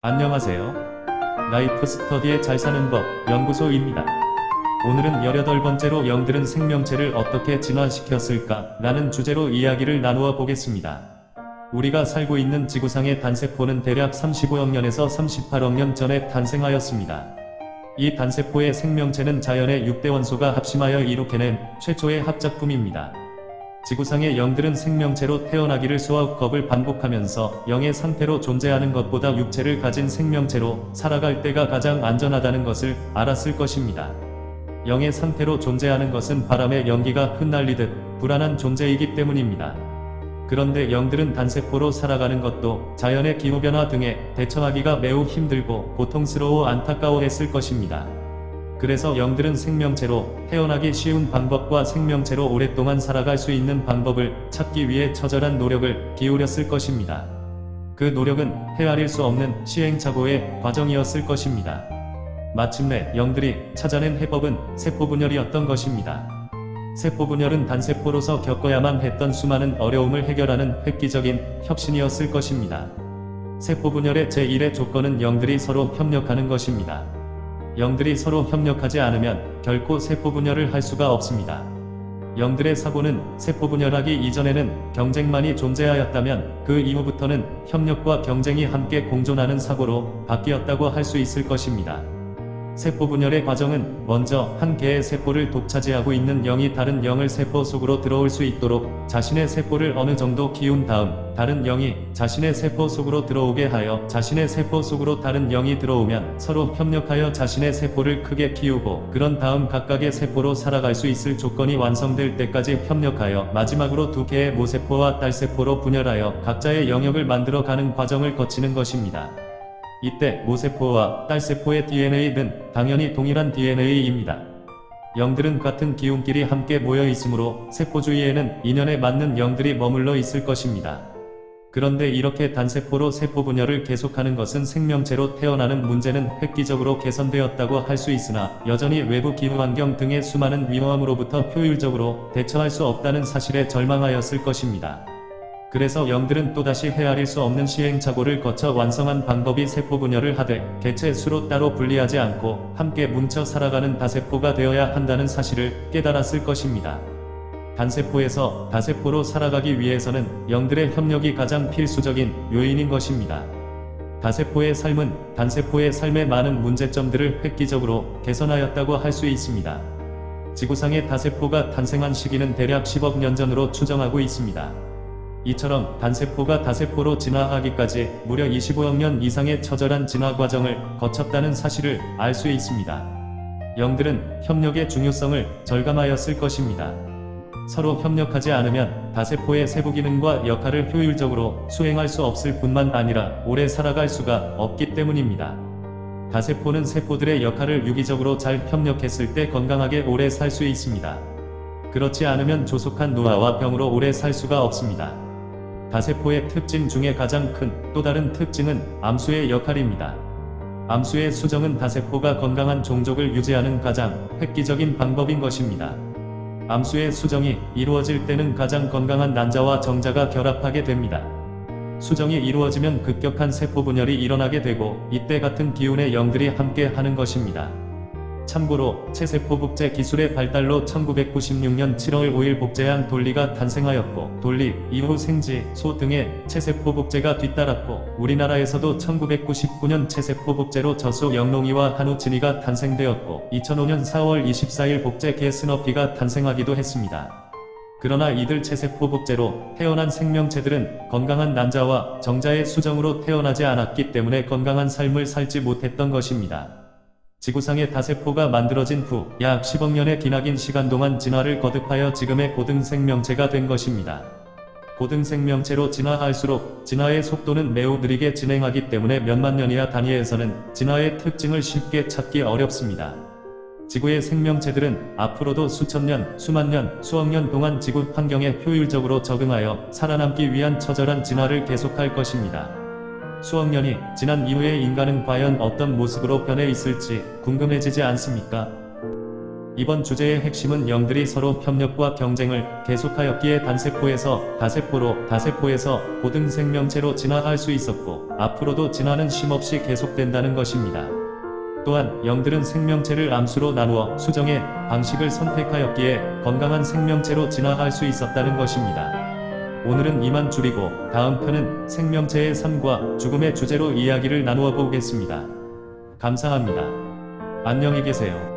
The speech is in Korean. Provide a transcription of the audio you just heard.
안녕하세요. 라이프 스터디의 잘 사는 법 연구소입니다. 오늘은 18번째로 영들은 생명체를 어떻게 진화시켰을까? 라는 주제로 이야기를 나누어 보겠습니다. 우리가 살고 있는 지구상의 단세포는 대략 35억 년에서 38억 년 전에 탄생하였습니다. 이 단세포의 생명체는 자연의 6대 원소가 합심하여 이룩해낸 최초의 합작품입니다. 지구상의 영들은 생명체로 태어나기를 수억 겁을 반복하면서 영의 상태로 존재하는 것보다 육체를 가진 생명체로 살아갈 때가 가장 안전하다는 것을 알았을 것입니다. 영의 상태로 존재하는 것은 바람에 연기가 흩날리듯 불안한 존재이기 때문입니다. 그런데 영들은 단세포로 살아가는 것도 자연의 기후변화 등에 대처하기가 매우 힘들고 고통스러워 안타까워했을 것입니다. 그래서 영들은 생명체로 태어나기 쉬운 방법과 생명체로 오랫동안 살아갈 수 있는 방법을 찾기 위해 처절한 노력을 기울였을 것입니다. 그 노력은 헤아릴 수 없는 시행착오의 과정이었을 것입니다. 마침내 영들이 찾아낸 해법은 세포분열이었던 것입니다. 세포분열은 단세포로서 겪어야만 했던 수많은 어려움을 해결하는 획기적인 혁신이었을 것입니다. 세포분열의 제1의 조건은 영들이 서로 협력하는 것입니다. 영들이 서로 협력하지 않으면 결코 세포분열을 할 수가 없습니다. 영들의 사고는 세포분열하기 이전에는 경쟁만이 존재하였다면 그 이후부터는 협력과 경쟁이 함께 공존하는 사고로 바뀌었다고 할 수 있을 것입니다. 세포분열의 과정은 먼저 한 개의 세포를 독차지하고 있는 영이 다른 영을 세포 속으로 들어올 수 있도록 자신의 세포를 어느 정도 키운 다음 다른 영이 자신의 세포 속으로 들어오게 하여 자신의 세포 속으로 다른 영이 들어오면 서로 협력하여 자신의 세포를 크게 키우고 그런 다음 각각의 세포로 살아갈 수 있을 조건이 완성될 때까지 협력하여 마지막으로 두 개의 모세포와 딸세포로 분열하여 각자의 영역을 만들어 가는 과정을 거치는 것입니다. 이때 모세포와 딸세포의 DNA는 당연히 동일한 DNA입니다. 영들은 같은 기운끼리 함께 모여 있으므로 세포 주위에는 인연에 맞는 영들이 머물러 있을 것입니다. 그런데 이렇게 단세포로 세포 분열을 계속하는 것은 생명체로 태어나는 문제는 획기적으로 개선되었다고 할 수 있으나 여전히 외부 기후 환경 등의 수많은 위험으로부터 효율적으로 대처할 수 없다는 사실에 절망하였을 것입니다. 그래서 영들은 또다시 헤아릴 수 없는 시행착오를 거쳐 완성한 방법이 세포분열을 하되 개체 수로 따로 분리하지 않고 함께 뭉쳐 살아가는 다세포가 되어야 한다는 사실을 깨달았을 것입니다. 단세포에서 다세포로 살아가기 위해서는 영들의 협력이 가장 필수적인 요인인 것입니다. 다세포의 삶은 단세포의 삶의 많은 문제점들을 획기적으로 개선하였다고 할 수 있습니다. 지구상의 다세포가 탄생한 시기는 대략 10억 년 전으로 추정하고 있습니다. 이처럼 단세포가 다세포로 진화하기까지 무려 25억 년 이상의 처절한 진화 과정을 거쳤다는 사실을 알 수 있습니다. 영들은 협력의 중요성을 절감하였을 것입니다. 서로 협력하지 않으면 다세포의 세부 기능과 역할을 효율적으로 수행할 수 없을 뿐만 아니라 오래 살아갈 수가 없기 때문입니다. 다세포는 세포들의 역할을 유기적으로 잘 협력했을 때 건강하게 오래 살 수 있습니다. 그렇지 않으면 조속한 노화와 병으로 오래 살 수가 없습니다. 다세포의 특징 중에 가장 큰 또 다른 특징은 암수의 역할입니다. 암수의 수정은 다세포가 건강한 종족을 유지하는 가장 획기적인 방법인 것입니다. 암수의 수정이 이루어질 때는 가장 건강한 난자와 정자가 결합하게 됩니다. 수정이 이루어지면 급격한 세포분열이 일어나게 되고 이때 같은 기운의 영들이 함께 하는 것입니다. 참고로 체세포 복제 기술의 발달로 1996년 7월 5일 복제한 돌리가 탄생하였고 돌리 이후 생지, 소 등의 체세포 복제가 뒤따랐고 우리나라에서도 1999년 체세포 복제로 젖소 영롱이와 한우진이가 탄생되었고 2005년 4월 24일 복제 개 스너피가 탄생하기도 했습니다. 그러나 이들 체세포 복제로 태어난 생명체들은 건강한 난자와 정자의 수정으로 태어나지 않았기 때문에 건강한 삶을 살지 못했던 것입니다. 지구상의 다세포가 만들어진 후 약 10억 년의 기나긴 시간 동안 진화를 거듭하여 지금의 고등생명체가 된 것입니다. 고등생명체로 진화할수록 진화의 속도는 매우 느리게 진행하기 때문에 몇만 년이나 단위에서는 진화의 특징을 쉽게 찾기 어렵습니다. 지구의 생명체들은 앞으로도 수천 년, 수만 년, 수억 년 동안 지구 환경에 효율적으로 적응하여 살아남기 위한 처절한 진화를 계속할 것입니다. 수억 년이 지난 이후에 인간은 과연 어떤 모습으로 변해 있을지 궁금해지지 않습니까? 이번 주제의 핵심은 영들이 서로 협력과 경쟁을 계속하였기에 단세포에서 다세포로, 다세포에서 고등 생명체로 진화할 수 있었고, 앞으로도 진화는 쉼없이 계속된다는 것입니다. 또한 영들은 생명체를 암수로 나누어 수정의 방식을 선택하였기에 건강한 생명체로 진화할 수 있었다는 것입니다. 오늘은 이만 줄이고 다음 편은 생명체의 삶과 죽음의 주제로 이야기를 나누어 보겠습니다. 감사합니다. 안녕히 계세요.